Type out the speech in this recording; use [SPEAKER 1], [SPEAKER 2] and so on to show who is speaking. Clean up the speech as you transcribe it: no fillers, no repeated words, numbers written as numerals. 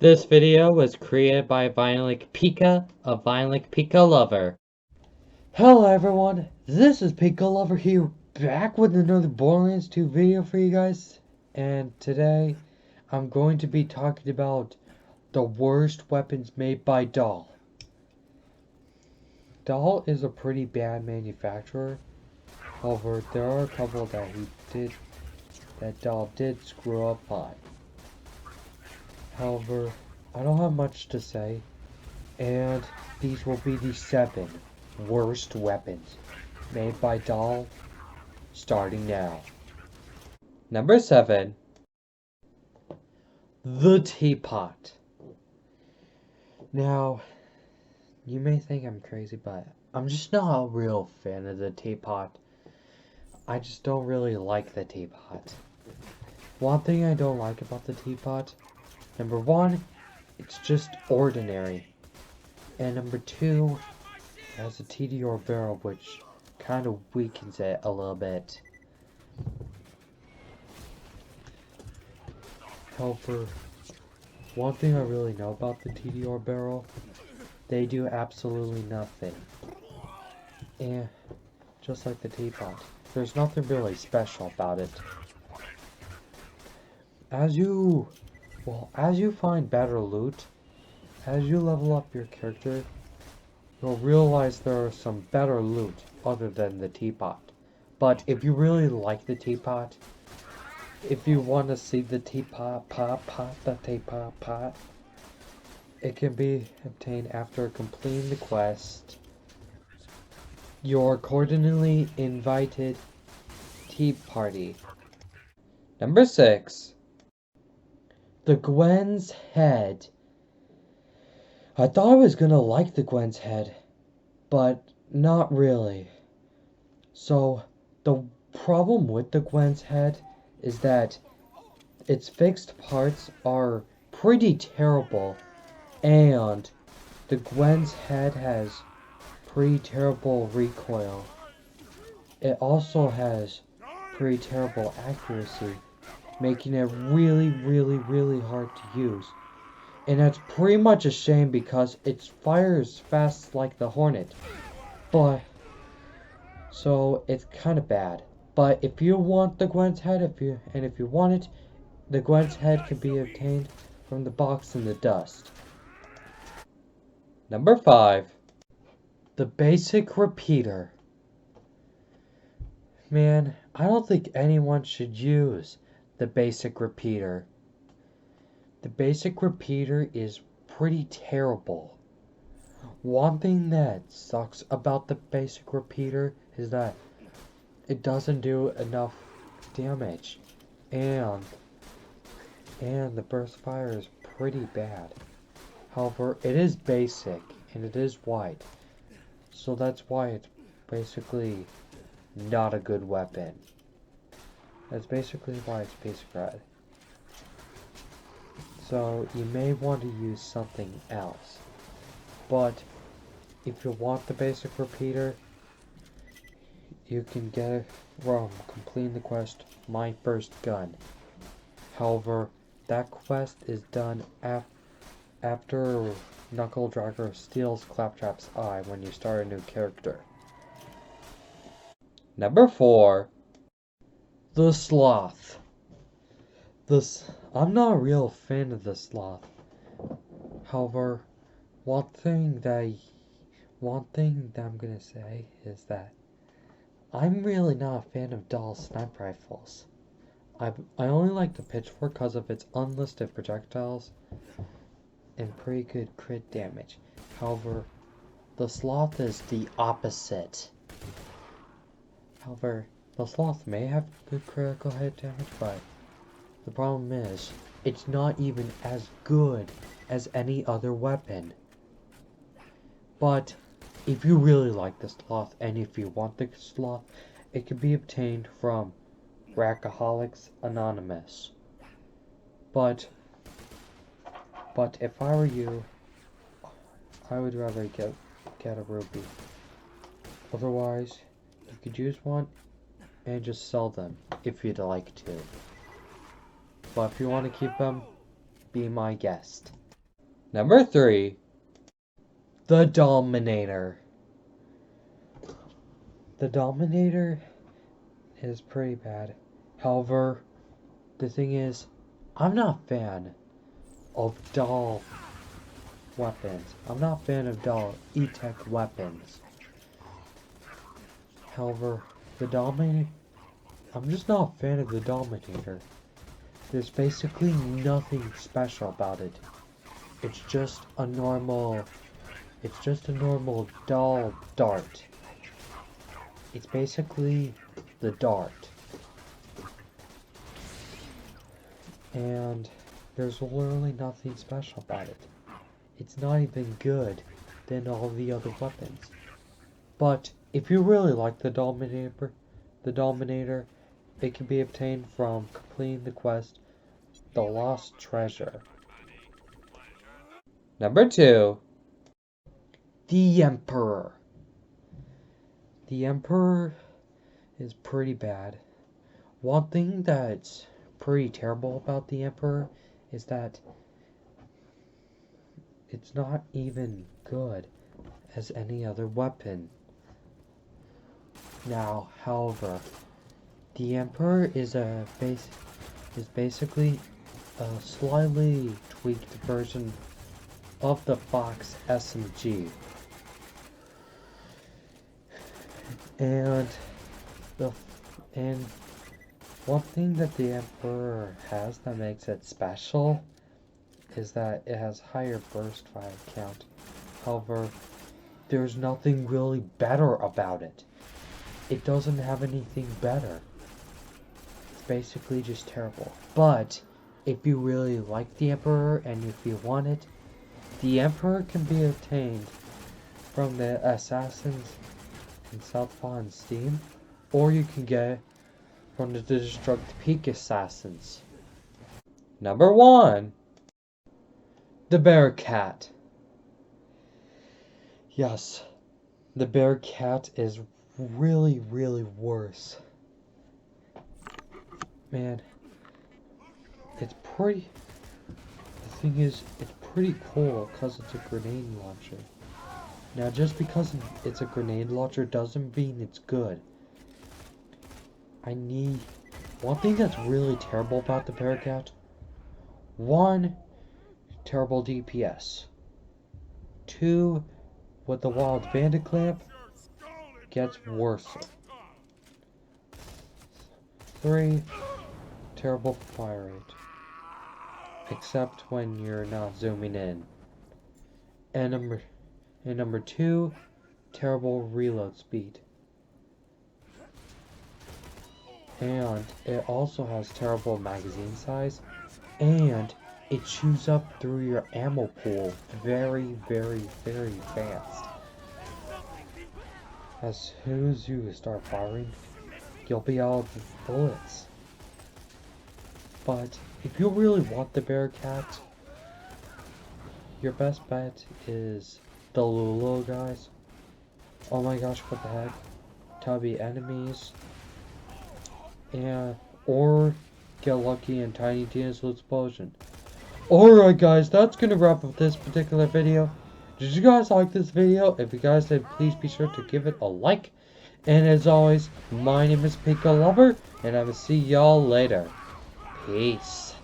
[SPEAKER 1] This video was created by Violent Pika, a Violent Pika lover.
[SPEAKER 2] Hello everyone, this is Pika Lover here, back with another Borderlands 2 video for you guys. And today, I'm going to be talking about the worst weapons made by Dahl. Dahl is a pretty bad manufacturer. However, there are a couple that Dahl did screw up on. However, I don't have much to say, and these will be the 7 worst weapons made by Dahl, starting now.
[SPEAKER 1] Number 7.
[SPEAKER 2] The teapot. Now, you may think I'm crazy, but I'm just not a real fan of the teapot. I just don't really like the teapot. One thing I don't like about the teapot, number 1, it's just ordinary. And number 2, it has a TDR barrel, which kind of weakens it a little bit. However, one thing I really know about the TDR barrel, they do absolutely nothing. And just like the teapot, there's nothing really special about it. As you find better loot, as you level up your character, you'll realize there are some better loot other than the teapot. But if you really like the teapot, if you want to see the teapot pot, it can be obtained after completing the quest. Your accordingly invited tea party.
[SPEAKER 1] Number 6.
[SPEAKER 2] The Gwen's head. I thought I was gonna like the Gwen's head, but not really. So, the problem with the Gwen's head is that its fixed parts are pretty terrible, and the Gwen's head has pretty terrible recoil. It also has pretty terrible accuracy, making it really hard to use. And that's pretty much a shame because it fires fast like the Hornet. But so it's kind of bad. But if you want the Gwen's head, if you want it, the Gwen's head can be obtained from the box in the dust.
[SPEAKER 1] Number 5.
[SPEAKER 2] The basic repeater. Man, I don't think anyone should use the basic repeater. The basic repeater is pretty terrible. One thing that sucks about the basic repeater is that it doesn't do enough damage, and the burst fire is pretty bad. However, it is basic and it is white, so that's why it's basically not a good weapon. That's basically why it's basic red. So you may want to use something else. But if you want the basic repeater, you can get it from completing the quest My First Gun. However, that quest is done after Knuckle Dragger steals Claptrap's eye when you start a new character.
[SPEAKER 1] Number 4.
[SPEAKER 2] The Sloth. I'm not a real fan of the Sloth. However, one thing that I'm gonna say is that I'm really not a fan of Dahl's sniper rifles. I only like the Pitchfork because of its unlisted projectiles and pretty good crit damage. However, the Sloth is the opposite. However, the Sloth may have good critical hit damage, but the problem is, it's not even as good as any other weapon. But if you really like the Sloth, and if you want the Sloth, it can be obtained from Rackaholics Anonymous. But if I were you, I would rather get a ruby. Otherwise, you could use one and just sell them if you'd like to. But if you want to keep them, be my guest.
[SPEAKER 1] Number 3.
[SPEAKER 2] The Dominator. The Dominator is pretty bad. However, the thing is, I'm not a fan of Dahl weapons. I'm not a fan of Dahl E-Tech weapons. However, the Dominator, I'm just not a fan of the Dominator. There's basically nothing special about it. It's just a normal Dahl dart. It's basically the dart. And there's literally nothing special about it. It's not even good than all the other weapons. But if you really like the Dominator, it can be obtained from completing the quest, The Lost Treasure.
[SPEAKER 1] Number 2.
[SPEAKER 2] The Emperor. The Emperor is pretty bad. One thing that's pretty terrible about the Emperor is that it's not even good as any other weapon. Now, however, the Emperor is basically a slightly tweaked version of the Fox SMG. And one thing that the Emperor has that makes it special is that it has higher burst fire count. However, there's nothing really better about it. It doesn't have anything better. It's basically just terrible. But if you really like the Emperor and if you want it, the Emperor can be obtained from the Assassins in Southpaw and Steam, or you can get it from the Destruct Peak Assassins.
[SPEAKER 1] Number 1.
[SPEAKER 2] The Bearcat. Yes, the Bearcat is really, really worse. Man, it's pretty. The thing is, it's pretty cool because it's a grenade launcher. Now, just because it's a grenade launcher doesn't mean it's good. One thing that's really terrible about the Bearcat. 1, terrible DPS. 2, with the Wild Bandit clamp, gets worse. 3, terrible fire rate. Except when you're not zooming in. And number 2, terrible reload speed. And it also has terrible magazine size, and it chews up through your ammo pool very, very, very fast. As soon as you start firing, you'll be out of bullets. But if you really want the Bearcat, your best bet is the Lulu guys. Oh my gosh, what the heck? Tubby enemies. Or get lucky in Tiny Tina's Explosion. Alright guys, that's gonna wrap up this particular video. Did you guys like this video? If you guys did, please be sure to give it a like. And as always, my name is Pico Lover, and I will see y'all later. Peace.